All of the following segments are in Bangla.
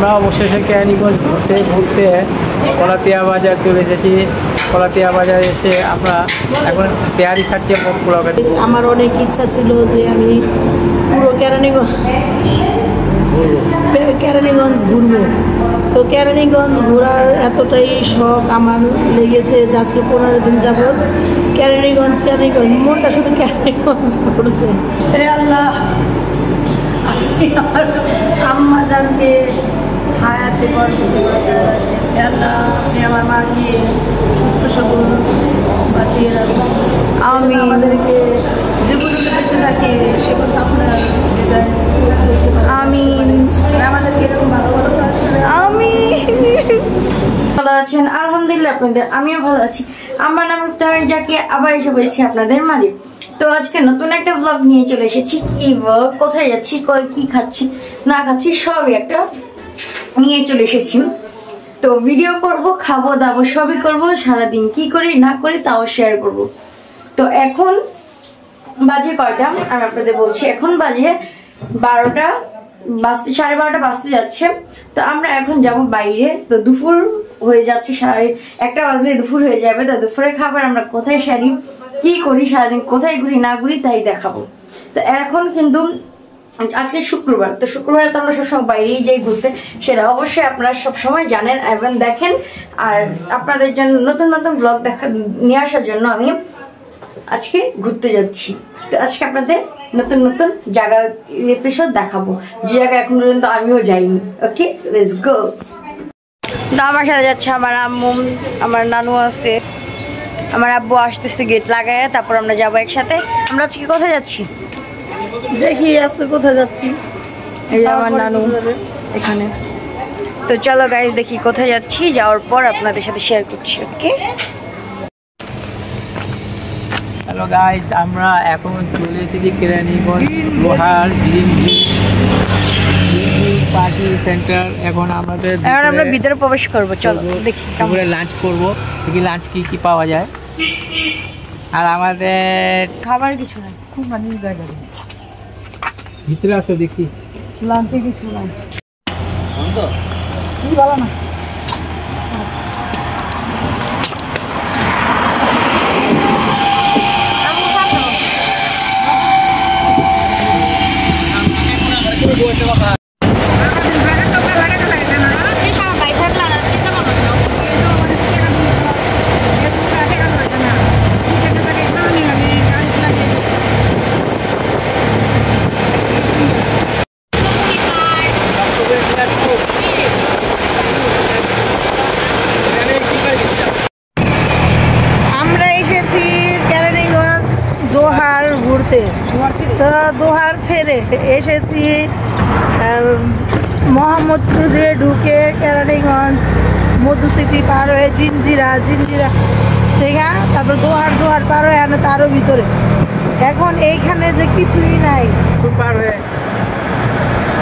আমরা অবশেষে কেরানীগঞ্জ ঘুরতে কলাতিয়া বাজার চলে এসেছি। কলাতিয়া বাজার এসে আমরা এখন তেয়ারি খাচ্ছি পোলাও। আমার অনেক ইচ্ছা ছিল যে আমি পুরো কেরানীগঞ্জ ঘুরবো। তো কেরানীগঞ্জ ঘোরার এতটাই শখ আমার লেগেছে যে আজকে 15 দিন যাবৎ কেরানীগঞ্জ মনটা শুধু কেরানীগঞ্জ পড়ছে। আল্লাহ, আম্মা জানকে হায়াতে আল্লাহ, আপনি আমার মাকে সুস্থ সবল বাঁচিয়ে রাখুন। আমি আমাদেরকে যে পর্যন্ত বেঁচে থাকে সে পর্যন্ত আপনার আমি আমাদেরকে এরকম ভালো আমি ভালো আছেন আলহামদুলিল্লাহ। আপনাদের আমিও ভালো আছি। আমার নাম ইফতার জাকিয়া, আবার এসে বলেছি আপনাদের মাঝে। তো আজকে নতুন একটা ব্লগ নিয়ে চলে এসেছি। কি ব্লগ, কোথায় যাচ্ছি, কি খাচ্ছি না খাচ্ছি সবই একটা নিয়ে চলে এসেছি। তো ভিডিও করব, খাবো দাবো সবই করবো, সারাদিন কি করি না করি তাও শেয়ার করব। তো এখন বাজে কয়টা আমি আপনাদের বলছি। এখন বাজে 12টা বাজতে, 12:30 বাজতে যাচ্ছে। তো আমরা এখন যাব বাইরে। তো দুপুর হয়ে যাচ্ছে, 1টা বাজলে দুপুর হয়ে যাবে। তো দুপুরের খাবার আমরা কোথায় সারি, কি করি সারাদিন, কোথায় ঘুরি না ঘুরি তাই দেখাবো। তো এখন কিন্তু আজকে শুক্রবার। তো শুক্রবার তো আমরা সবসময় বাইরেই যাই ঘুরতে, সেটা অবশ্যই আপনারা সবসময় জানেন এবং দেখেন। আর আপনাদের জন্য নতুন নতুন ব্লগ নিয়ে আসার জন্য আমি আজকে ঘুরতে যাচ্ছি। তো আজকে আপনাদের নতুন নতুন জায়গা এপিসোড দেখাবো, যে জায়গা এখন পর্যন্ত আমিও যাইনি। ওকে, লেটস গো। তো আমার সাথে যাচ্ছে আমার আম্মু, আমার নানু আছে, আমার আব্বু আসতেছে গেট লাগায়। তারপর আমরা যাবো একসাথে। আমরা আজকে কোথায় যাচ্ছি দেখি, আজকে কোথায় যাচ্ছি। এই যে আমার নানু এখানে। তো চলো গাইস দেখি কোথায় যাচ্ছি, যাওয়ার পর আপনাদের সাথে শেয়ার করছি। ওকে, হ্যালো গাইস, আমরা এখন চলে এসেছি কেরানীগঞ্জ লোহার গ্রিন পার্টি সেন্টার। এখন আমরা ভিতরে প্রবেশ করবো। চলো দেখি তারপরে লাঞ্চ করবো, দেখি লাঞ্চ কি পাওয়া যায়। আর আমাদের খাবার কিছু নাই, খুব মানে ভিতরে আসো দেখি লাঞ্চে কিছু নাই। কি ভালো না তো দোহার ছেড়ে এসেছি মোহাম্মদপুর দিয়ে ঢুকে কেরানীগঞ্জ মধু সিটি পার হয়ে জিঞ্জিরা থেকে, তারপর দোহার পার হয়ে আনে তারও ভিতরে। এখন এইখানে যে কিছুই নাই পার হয়ে,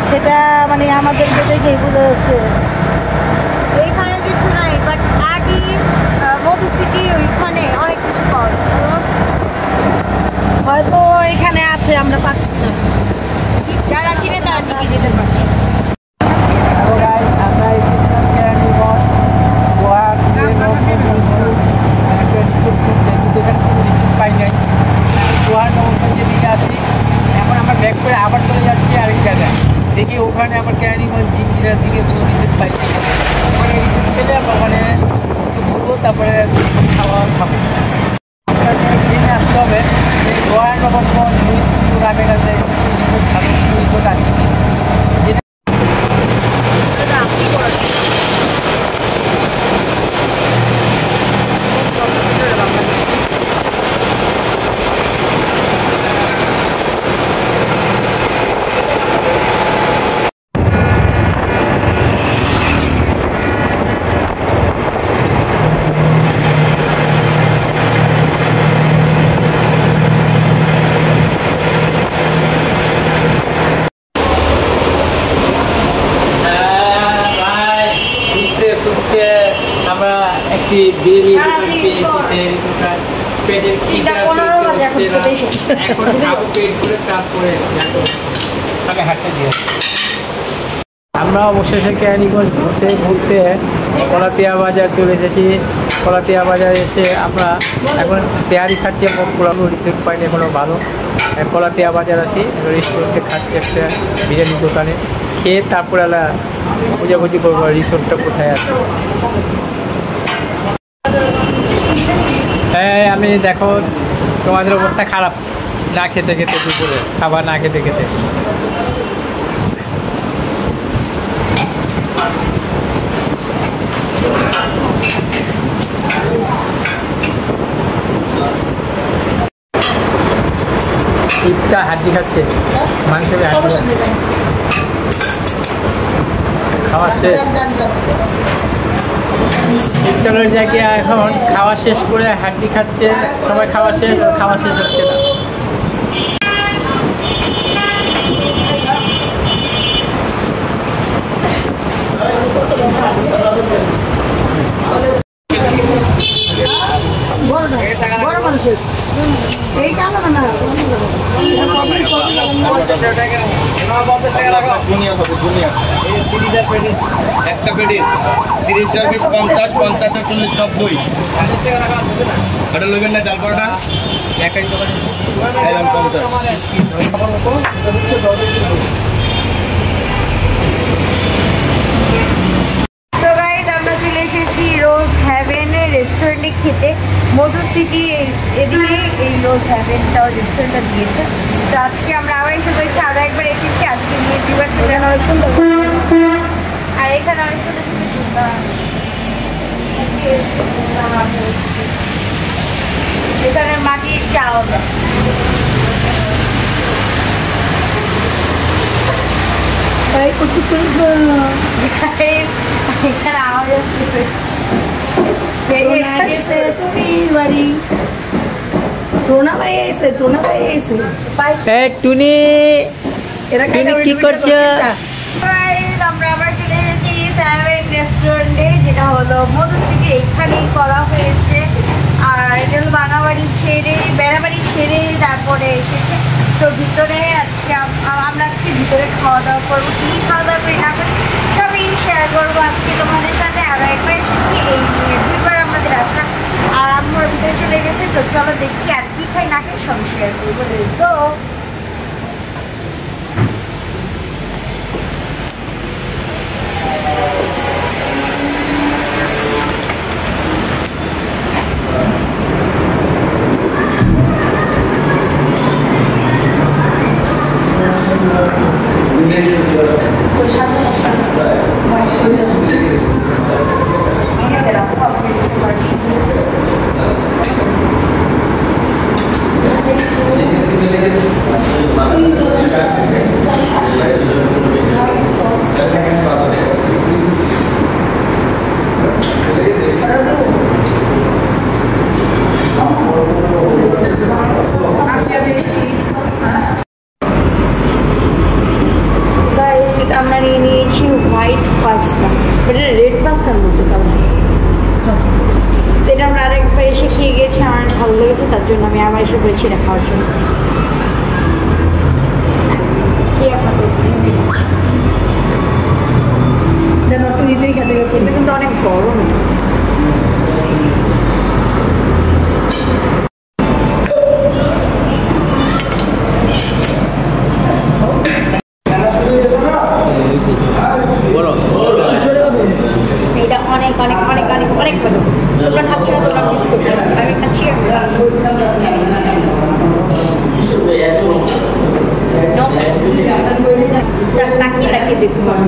সেটা মানে আমাদেরকে দেখেই বোঝা যাচ্ছে এইখানে কিছু নাই। বাট আগে মধু সিটির ওইখানে অনেক কিছু পাওয়া যায়, হয়তো এখানে আছে আমরা পাচ্ছি না। যারা কিনে তারা যেতে পারছে। এখন আমরা ব্যাক করে আবার চলে যাচ্ছি আরেক জায়গায়, দেখি ওখানে আমার কেরানীগঞ্জ জিঞ্জিরার দিকে কোনো রিসেট পাইছি। ওখানে রিসেট পেলে ওখানে ঘুরবো, তারপরে খাওয়া খাবো। ট্রেনে আসতে হবে গোয়ার নগর গ্রামের কাছে রিসোর্ট আছে। আমরা একটি বিরিয়ানি দোকান পেয়েছি। পেটের খিদে এখন খাবো, পেট ভরে তারপরে হাঁটতে দিয়ে আমরা অবশেষে কেরানীগঞ্জ ঘুরতে কলাতিয়া বাজার চলে এসেছি। কলাতিয়া বাজার এসে আমরা এখন তেয়ারি খাচ্ছি। পুরানো রিসোর্ট পাইনি এখনও ভালো। কলাতিয়া বাজার আছি, রেস্টুরেন্টে খাচ্ছি একটা বিরিয়ানির দোকানে। খেয়ে তারপরে খোঁজাখুঁজি করবো রিসোর্টটা কোথায় আছে। হ্যাঁ, আমি দেখো তোমাদের অবস্থা খারাপ না খেতে খেতে, দুপুরে খাবার না খেতে খেতে। ইফতা হাড্ডি খাচ্ছে, মাংসের হাড্ডি খাওয়া শেষ। ইফতারের জায়গায় এখন খাওয়া শেষ করে হাড্ডি খাচ্ছে সবাই। খাওয়া শেষ হচ্ছে না। একটা পেটিস 30 আর 20 50 50 আর 40 90 এটা লইবেন না চাল পরোটা একাই দোকানে একদম 50। আমরা চলে এসেছি রোজ হ্যাভেনের রেস্টুরেন্টে খেতে। মধু সিটি এদিকে এই রোজ হ্যাভেনটাও রেস্টুরেন্টটা দিয়েছে। তো আজকে আমরা আবার এসে বলছি, আরও একবার এসেছি। আজকে নিয়ে দুবার চলে অনেক সুন্দর, আর এখানে অনেক সুন্দর সুন্দর এখানে মাটির চাল। এখানে আওয়াজ আসতেছে। টুনি কি করছো? আমরা আবার চলে এসেছি সেভেন রেস্টুরেন্টে, যেটা হলো মধু সিটি। এখানেই করা হয়েছে। আর এটা হলো বেড়াবাড়ি ছেড়ে তারপরে এসেছে। তো ভিতরে আমরা আজকে ভিতরে খাওয়া দাওয়া করবো। কী খাওয়া দাওয়া করি না করি সবই শেয়ার করবো আজকে তোমাদের সাথে। আরও একবার এসেছি, এই দুইবার আমাদের আসা। আর আমার ভিতরে চলে গেছে। তো চলো দেখি আর কি খাই না খাই সব শেয়ার করবো। তো আমরা নিয়ে নিয়েছি হোয়াইট পাস্তা, এটা রেড পাস্তার মতো কারণ সেটা আমরা আরেকবার এসে খেয়ে গেছি। আমার ভালো লেগেছে, তার জন্য আমি আবার এসে বলেছি এটা খাওয়ার জন্য। কিন্তু অনেক গরম। এটা অনেক অনেক অনেক অনেক অনেক ভালো। তোমরা খাচ্ছ না, তোমরা মিস করছো। আমি খাচ্ছি। তাকিয়ে দেখুন।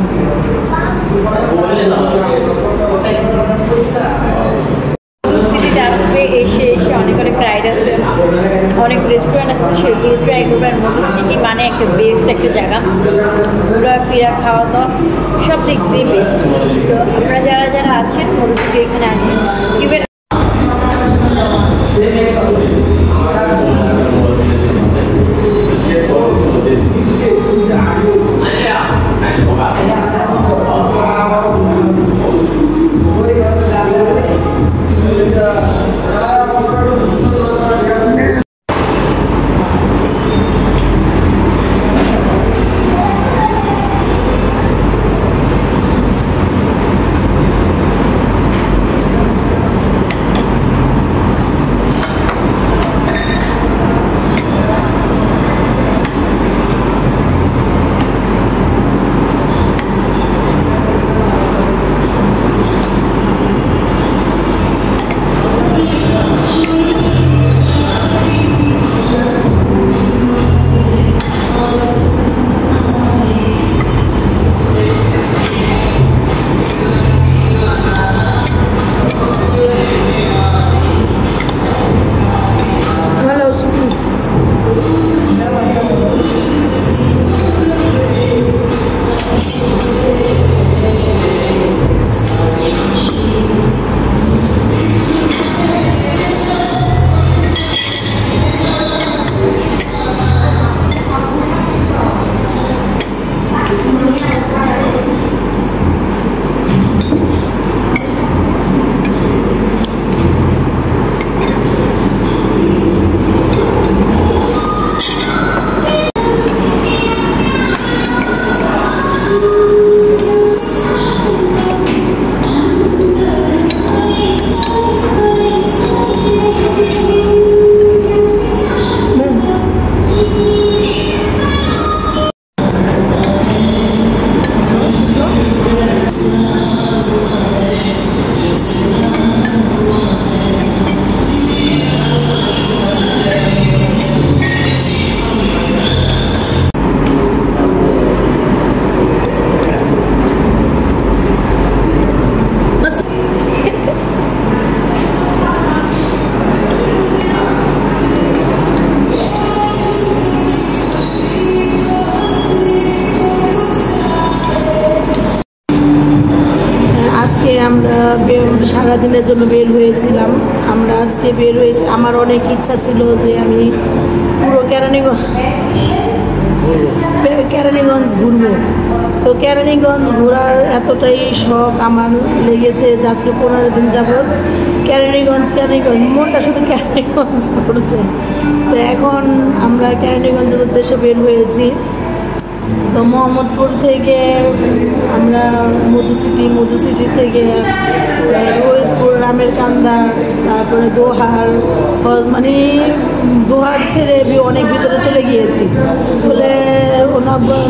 সিটিতে আসবে, এসে অনেক অনেক রাইড আসবে, অনেক রেস্টুরেন্ট আসবে, সেগুলো ট্রাই করবে। আর মধু সিটি মানে একটা বেস্ট একটা জায়গা। ঘোরা ফেরা খাওয়া দাওয়া সব দিক দিয়ে বেস্ট। তো আপনারা যারা যারা আছেন মধু সিটি এখানে আসবেন। ইভেন সারাদিনের জন্য বের হয়েছিলাম। আমরা আজকে বের হয়েছি, আমার অনেক ইচ্ছা ছিল যে আমি পুরো কেরানীগঞ্জ ঘুরবো। তো কেরানীগঞ্জ ঘোরার এতটাই শখ আমার লেগেছে যে আজকে 15 দিন যাবৎ কেরানীগঞ্জ মনটা শুধু কেরানীগঞ্জ করছে। তো এখন আমরা কেরানীগঞ্জের উদ্দেশ্যে বের হয়েছি। তো মোহাম্মদপুর থেকে আমরা মধুসিটি থেকে রোহিতপুর, রামের কান্দা, তারপরে দোহার, মানে দোহার ছেড়ে অনেক ভিতরে চলে গিয়েছি,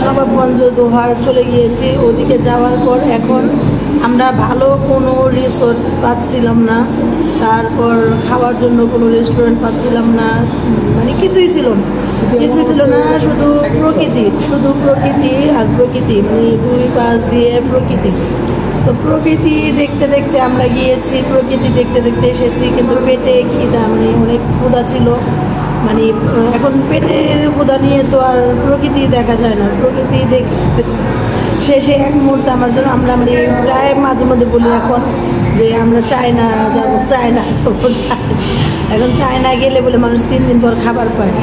নবাবগঞ্জ দোহার চলে গিয়েছি। ওদিকে যাওয়ার পর এখন আমরা ভালো কোনো রিসোর্ট পাচ্ছিলাম না, তারপর খাওয়ার জন্য কোনো রেস্টুরেন্ট পাচ্ছিলাম না, মানে কিছুই ছিল না, শুধু প্রকৃতি আর প্রকৃতি, মানে দুই পাশ দিয়ে প্রকৃতি। তো প্রকৃতি দেখতে দেখতে আমরা গিয়েছি, প্রকৃতি দেখতে দেখতে এসেছি, কিন্তু পেটে খিদা, মানে অনেক ক্ষুধা ছিল। মানে এখন পেটের ক্ষুধা নিয়ে তো আর প্রকৃতি দেখা যায় না। প্রকৃতি দেখতে শেষে এক মুহূর্তে আমার জন্য আমরা প্রায় মাঝে মধ্যে বলি এখন যে আমরা চায়না যাবো, এখন চায়না গেলে বলে মানুষ 3 দিন পর খাবার পায়,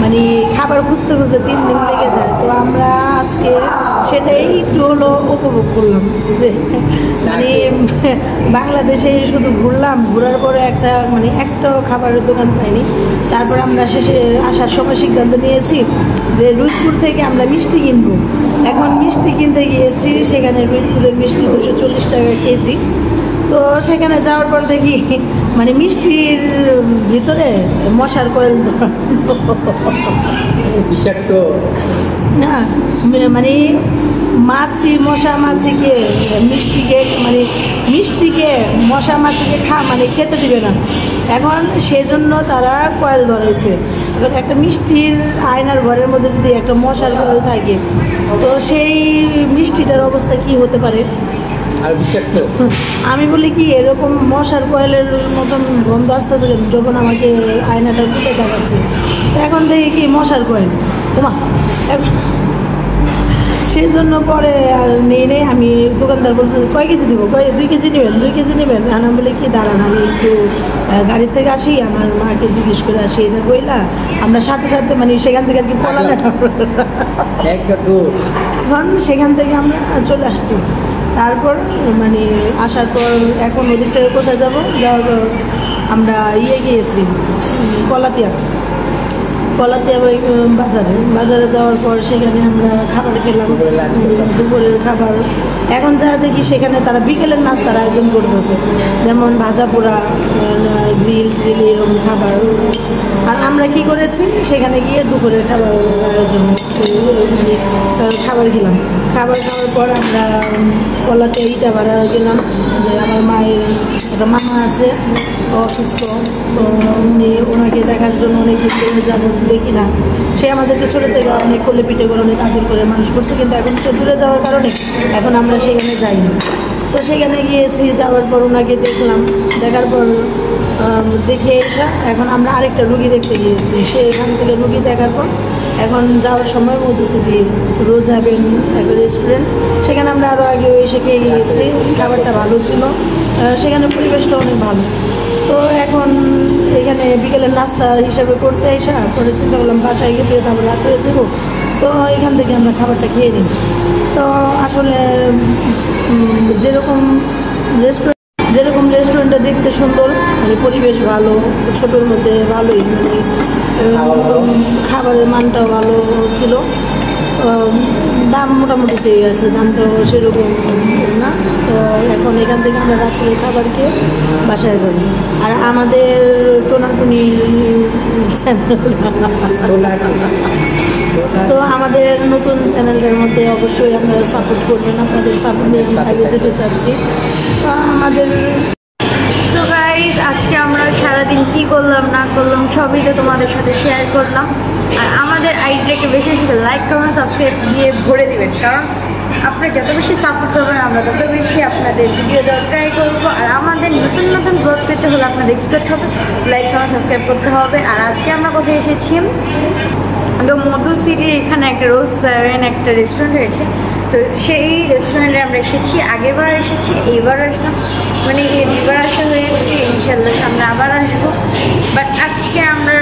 মানে খাবার খুঁজতে 3 দিন লেগে যায়। তো আমরা আজকে সেটাই একটু হলো উপভোগ করলাম যে মানে বাংলাদেশে শুধু ঘোরার পরে একটাও খাবারের দোকান পাইনি। তারপর আমরা শেষে আসার সময় সিদ্ধান্ত নিয়েছি যে রুইতপুর থেকে আমরা মিষ্টি কিনবো। এখন মিষ্টি কিনতে গিয়েছি, সেখানে রুইতপুরের মিষ্টি 240 টাকা কেজি। তো সেখানে যাওয়ার পর দেখি মানে মিষ্টির ভিতরে মশার কয়েল বিষাক্ত না, মানে মশা-মাছিকে মিষ্টিকে মশা-মাছিকে খেতে দিবে না। এখন সেজন্য তারা কয়েল ধরেছে। এখন একটা মিষ্টির আয়নার ঘরের মধ্যে যদি একটা মশার কয়েল থাকে, তো সেই মিষ্টিটার অবস্থা কি হতে পারে? আর বিষাক্ত। আমি বলি কি এরকম মশার কয়েলের মতন গন্ধ আসতেছে যখন আমাকে আয়নাটা তুলে দেখাচ্ছে, এখন দেখি কি মশার কয়েল। এখন সেই জন্য পরে আর নেই আমি দোকানদার বলছি কয় কেজি দিব, 2 কেজি নেবেন, 2 কেজি নেবেন। আমি বলি কি দাঁড়ান, আমি একটু গাড়ির থেকে আসি, আমার মাকে জিজ্ঞেস করে আসি। এটা বইলা আমরা সাথে মানে সেখান থেকে আর কি এখন সেখান থেকে আমরা চলে আসছি। তারপর মানে আসার পর এখন ওদিক থেকে কোথায় যাওয়ার পর আমরা গিয়েছি কলাতিয়া বাজারে যাওয়ার পর সেখানে আমরা খাবার খেলাম, দুপুরের খাবার। এখন যা দেখি সেখানে তারা বিকেলের নাস্তার আয়োজন করতেছে, যেমন ভাজা পোড়া, গ্রিল এরকম খাবার। আর আমরা কি করেছি, সেখানে গিয়ে দুপুরের খাবার আয়োজন খাবার খেলাম। খাবার খাওয়ার পর আমরা কলাতে ইটাভাড়া গেলাম, যে আমার মায়ের একটা মামা আছে অসুস্থ, তো ওনাকে দেখার জন্য অনেক দিন যাবো দেখি না। সে আমাদেরকে ছোটো থেকে অনেক কোলে পিঠে করে অনেক আদর করে মানুষ করছে, কিন্তু এখন সে দূরে যাওয়ার কারণে এখন আমরা সেখানে যাইনি। তো সেখানে গিয়েছি, যাওয়ার পর ওনাকে দেখলাম, দেখার পর দেখে এসে এখন আমরা আরেকটা রুগী দেখতে গিয়েছি। সেখান থেকে রুগী দেখার পর এখন যাওয়ার সময় মধুসিটি রোজ হ্যাভেন একটা রেস্টুরেন্ট, সেখানে আমরা আরও আগে এসে খেয়ে গিয়েছি। খাবারটা ভালো ছিল, সেখানে পরিবেশটা অনেক ভালো। তো এখন এখানে বিকেলের নাস্তা হিসাবে করতে এসে পরে চিন্তা করলাম বাসায় গিয়ে তারপর রাত হয়ে যাবো, তো এখান থেকে আমরা খাবারটা খেয়ে নিই। তো আসলে যেরকম রেস্টুরেন্টটা দেখতে সুন্দর, মানে পরিবেশ ভালো, ছোটোর মধ্যে ভালোই, মানে খাবারের মানটাও ভালো ছিল। দাম মোটামুটি পেয়ে গেছে, দামটাও সেরকম না। তো এখন এখান থেকে আমরা রাত্রে খাবার খেয়ে বাসায় যাব। আর আমাদের টোনাটুনি তো আমাদের নতুন চ্যানেলটার মধ্যে অবশ্যই আপনারা সাপোর্ট করবেন, আপনাদের সাপোর্ট নিয়ে আগে যেতে চাচ্ছি। তো আমাদের আজকে আমরা সারাদিন কি করলাম না করলাম সবই তো তোমাদের সাথে শেয়ার করলাম। আর আমাদের আইডিটাকে বেশি বেশি লাইক কমেন্ট সাবস্ক্রাইব দিয়ে ভরে দেবেন, কারণ আপনারা যত বেশি সাপোর্ট করবেন আমরা তত বেশি আপনাদের ভিডিও দেওয়ার ট্রাই করবো। আর আমাদের নতুন নতুন ব্লগ পেতে হলে আপনাদের কী করতে হবে, লাইক কমেন্ট সাবস্ক্রাইব করতে হবে। আর আজকে আমরা কোথায় এসেছি, তো মধুসিটির এখানে একটা রোজ সেভেন একটা রেস্টুরেন্ট হয়েছে, তো সেই রেস্টুরেন্টে আমরা এসেছি, আগেরবার এসেছি, এইবারও আসলাম, মানে এই দুবার আসা হয়েছে। ইনশাল্লাহ সামনে আবার আসবো। বাট আজকে আমরা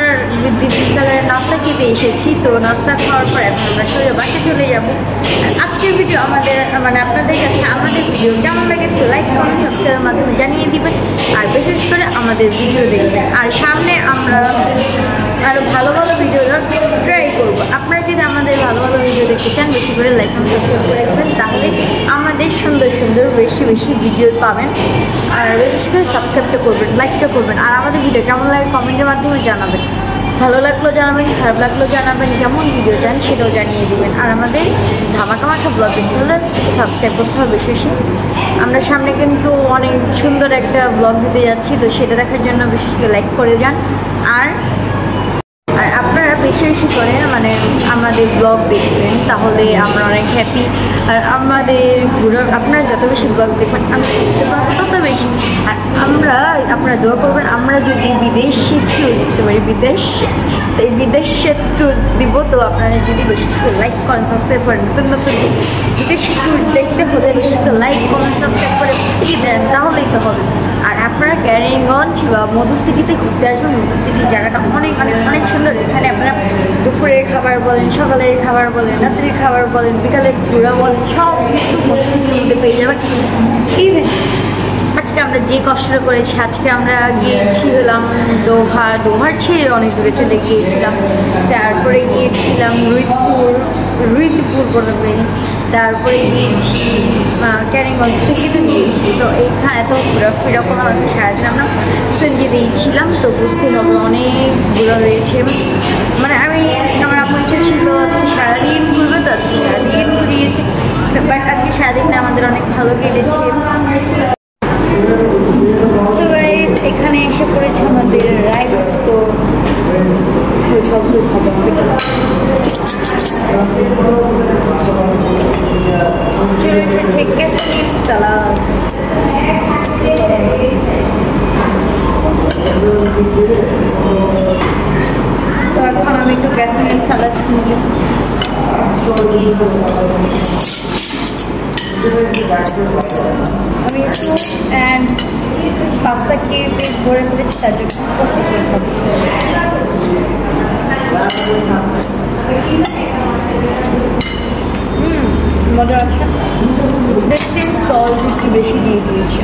বিদ্যালয়ের নাস্তা খেতে এসেছি। তো নাস্তা খাওয়ার পর এখন আমরা বাসে চলে যাবো। আজকের ভিডিও আমাদের মানে আপনাদের কাছে আমাদের ভিডিও কেমন লেগেছে লাইক কমেন্ট সাবস্ক্রাইবের মাধ্যমে জানিয়ে দিবেন। আর বিশেষ করে আমাদের ভিডিও দেখবেন। আর সামনে আমরা আরও ভালো ভালো ভিডিও ট্রাই করবো। আপনারা যদি আমাদের ভালো ভালো ভিডিও দেখতে চান বেশি করে লাইক কমেন্ট সাবস্ক্রাইব করে রাখবেন, তাহলে আমাদের সুন্দর সুন্দর বেশি বেশি ভিডিও পাবেন। আর বিশেষ করে সাবস্ক্রাইবটা করবেন, লাইকটা করবেন। আর আমাদের ভিডিও কেমন লাগে কমেন্টের মাধ্যমে জানাবেন। ভালো লাগলো জানাবেন, খারাপ লাগলো জানাবেন, কেমন ভিডিও চান সেটাও জানিয়ে দেবেন। আর আমাদের ধামাকা মাখা ব্লগ দেখতে হলে সাবস্ক্রাইব করতে হবে বেশি বেশি। আমরা সামনে কিন্তু অনেক সুন্দর একটা ব্লগ দিতে যাচ্ছি, তো সেটা দেখার জন্য বিশেষ করে লাইক করে যান। আর আপনারা বেশি বেশি করে মানে আমাদের ব্লগ দেখবেন, তাহলে আমরা অনেক হ্যাপি। আর আমাদের আপনারা যত বেশি ব্লগ দেখবেন আমরা দেখতে পাবো তত বেশি। আর আপনারা দোয়া করবেন আমরা যদি বিদেশে ট্যুর দিতে পারি, তো এই বিদেশে ট্যুর দিব। তো আপনারা যদি বেশি করে লাইক করেন সাবস্ক্রাইব করেন, নতুন নতুন বিদেশি ট্যুর দেখতে হলে বেশি করে লাইক কমেন্ট সাবস্ক্রাইব করে দেন, তাহলেই তো হবে। আর আপনারা ক্যারিগঞ্জ বা মধু সিটিতে ঘুরতে আসবেন। মধু সিটির জায়গাটা অনেক অনেক অনেক সুন্দর। এখানে আপনারা দুপুরের খাবার বলেন, সকালের খাবার বলেন, রাত্রির খাবার বলেন, বিকালের ঘোরা বলেন, সব কিছু মধু সিটির মধ্যে পেয়ে যাবেন। ইভেন আজকে আমরা যে কষ্টটা করেছি, আজকে আমরা গিয়েছি হলাম দোহার ছেড়ে অনেক দূরে চলে গিয়েছিলাম। তারপরে গিয়েছিলাম রুইতপুর বলবেন, তারপরে গিয়েছি ক্যারিগঞ্জ থেকে তো গিয়েছি। তো এইখানে এত ঘোরাফেরা করলাম, আজকে সারাদিন আমরা সেন্টে দিয়েছিলাম। তো বুঝতে হবে অনেক ঘোরা হয়েছে। মানে আমার আপনার ইচ্ছা ছিল আজকে সারাদিন ঘুরবে, তো আজকে সারাদিন ঘুরিয়েছি। বাট আজকে সারাদিনটা আমাদের অনেক ভালো কেটেছে। তো গাইস এখানে এসে পড়েছে আমাদের রাইস। তো চলে এসেছে ক্যাসমির সালাদ। তো এখন আমি একটু ক্যাসমির সালাদ নিই। আমি স্যুপ অ্যান্ড পাস্তা খেয়ে পেট ভরে ফেলেছি, তার জন্য মজা আছে। দেখছেন সল্ট একটু বেশি দিয়ে দিয়েছে।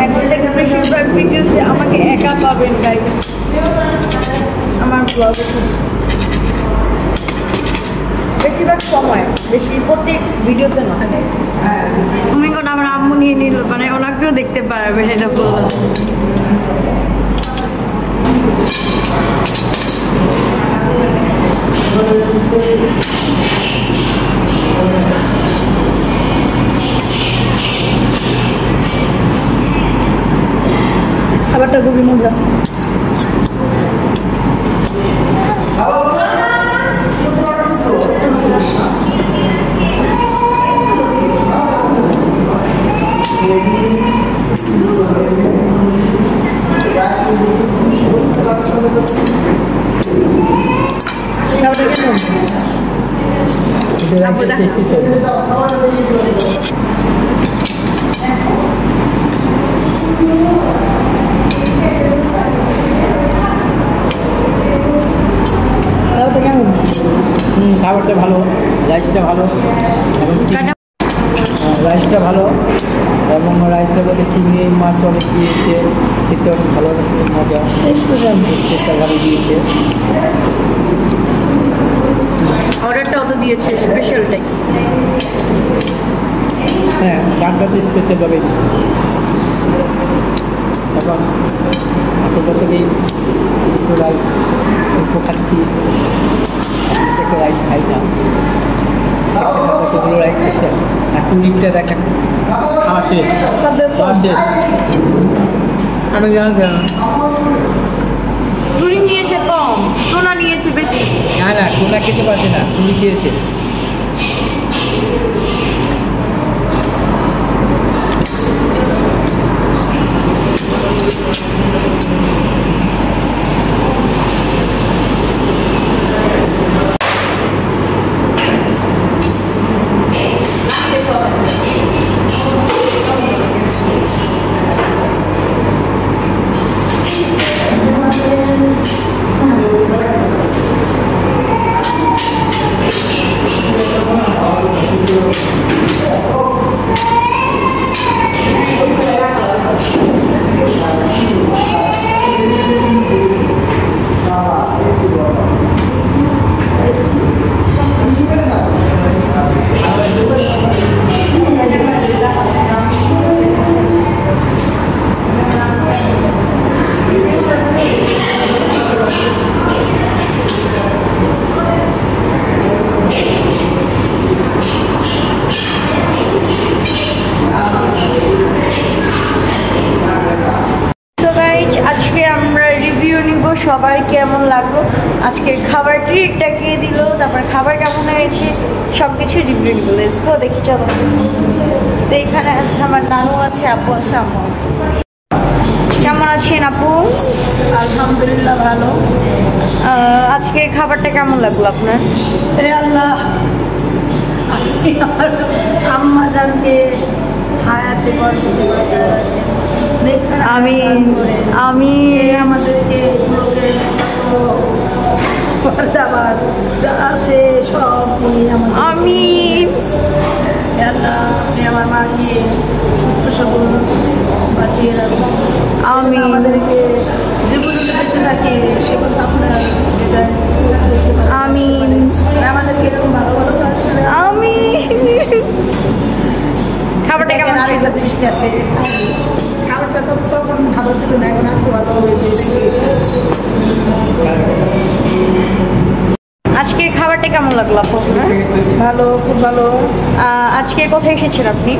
এখন থেকে বেশিরভাগ ভিডিওতে আমাকে একা পাবেন গাইস, আমার ব্লগে বেশিরভাগ সময়, বেশি প্রত্যেক ভিডিওতে না। তুমি কোন আমার আম্মু নিয়ে নিল, মানে ওনাকেও দেখতে পারবেন, এটা বললাম। খাবারটা খুবই মজা। খাবারটা ভালো, রাইসটা ভালো, রাইসটা ভালো এবং রাইসের মধ্যে চিংড়ি মাছ অনেক দিয়েছে, খেতে অনেক ভালো লাগছে, মজা স্পেশালভাবে দিয়েছে। অর্ডারটা অত দিয়েছে স্পেশালটাই। হ্যাঁ, গানটা তো স্পেশালভাবে। এখন আসল থেকেই একটু রাইস একটু খাচ্ছি, একটা রাইস খাই না, কতগুলো রাইস খেয়েছে আর টুরিটটা দেখেন খাওয়া শেষ, খাওয়া শেষ। আমি টুরি নিয়েছে কম, টোনা নিয়েছে বেশি। না না, টোনা খেতে পারছে না, টুরি খেয়েছে। সবার কেমন লাগলো, আজকের খাবার ট্রিটটা কে দিল, তারপর খাবার কেমন হয়েছে সব কিছু রিভিউ দিল। লেটস গো, দেখি চলো। তো এখানে আছে আমার নানু আছে, আপু আছে, আম্মু আছে। কেমন আছেন আপু? আলহামদুলিল্লাহ ভালো। আজকের খাবারটা কেমন লাগলো আপনার? হে আল্লাহ, আম্মা জানকে হায়াতে আমি আমাদেরকে যা আছে সব আমি আল্লাহ, আপনি আমার মাকে সুস্থ সবল বাঁচিয়ে রাখুন। আমি আমাদেরকে যে পর্যন্ত বেঁচে থাকে সে পর্যন্ত আপনার আমি আমাদেরকে এরকম ভালো ভালো আমি খাবারটা কেমন ছিল? আরেকটা জিনিস কি আছে, খাবারটা তো তখন ভালো ছিল না, এখন একটু ভালো হয়েছে। আজকের খাবারটা কেমন লাগলো আপু? ভালো, খুব ভালো। আজকে কোথায় এসেছেন আপনি?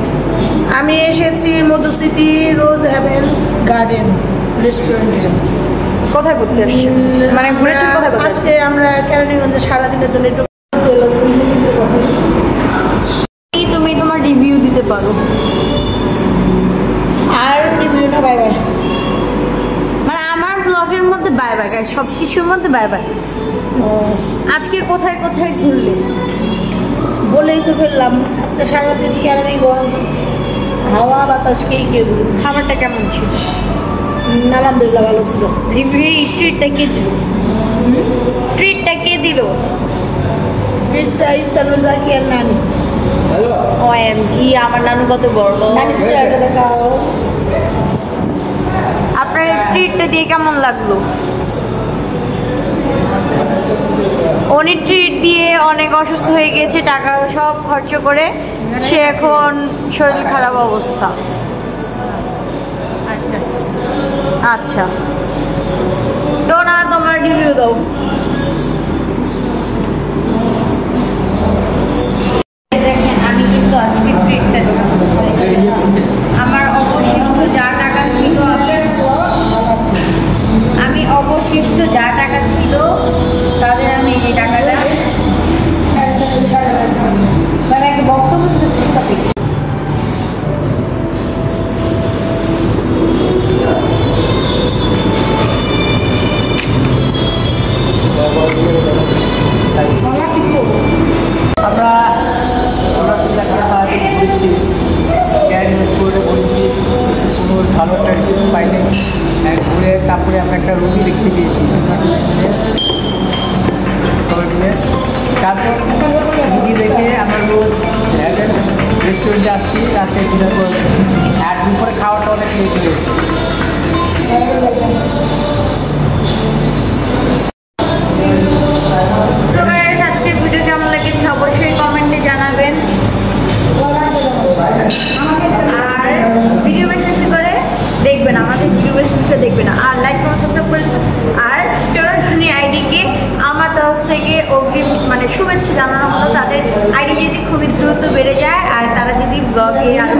আমি এসেছি মধু সিটি রোজ হ্যাভেন গার্ডেন রেস্টুরেন্টে। কোথায় ঘুরতে আসছেন, মানে ঘুরেছেন কোথায় কোথায়? আজকে আমরা কেরানীগঞ্জে সারাদিনের জন্য একটু তুমি তোমার রিভিউ দিতে পারো। আর রিভিউটা বাই বাই। মানে আমার ব্লগের মধ্যে বাই বাই গাইস, সব কিছুর মধ্যে বাই বাই। আজকে কোথায় কোথায় ঘুরলে? বলেই তো ফেললাম, আজকে সারাদিন কেরানীগঞ্জ হাওয়া বাতাস খেয়ে খেয়ে ঘুরেছি। খাবারটা কেমন ছিল? আলহামদুলিল্লাহ ভালো ছিল। রিভিউ ট্রিটটা কে দিল? ট্রিটটা কে দিল? ইফতানুর জাকি আর নানি। OMG, আমার নানু কত বড়। নানির চেহারাটা দেখাও। আপনার ট্রিটটা দিয়ে কেমন লাগলো? উনি ট্রিট দিয়ে অনেক অসুস্থ হয়ে গেছে, টাকা সব খরচ করে, সে এখন শরীর খারাপ অবস্থা। আচ্ছা আচ্ছা, তো না তোমার রিভিউ দাও। দেখেন, আমি কিন্তু আজকে ট্রিটটা আমার অবশিষ্ট যা টাকা ছিল, আমি অবশিষ্ট যা টাকা ছিল তাদের আমি এই টাকাটা মানে একটা বক্তব্য চেষ্টা করি। আমরা আজকে সারাদিন ঘুরেছি, ক্যারিয়ার করে ঘুরেছি, কোনো ভালো একটা রিভিউ পাইনি। ঘুরে তারপরে আমরা একটা রুগী দেখতে পেয়েছি সবাই মিলে। তারপর রুগী দেখে আমরা রোজ রেস্টুরেন্টে আসছি, রাস্তায় ডিনার করে আর দুপুরে খাওয়াটা অনেক লেট হয়েছে। আজকের ভিডিও কেমন লেগেছে অবশ্যই কমেন্টে জানাবেন, আর ভিডিও বেশি বেশি করে দেখবেন, আমাদের ভিডিও বেশি বেশি করে দেখবেন, আর লাইক কমেন্ট সাবস্ক্রাইব করে আর টোরাধনী আইডিকে আমার তরফ থেকে অগ্রিম মানে শুভেচ্ছা জানানো হলো। তাদের আইডি যদি খুবই দ্রুত বেড়ে যায় আর তারা যদি ব্লগে আরো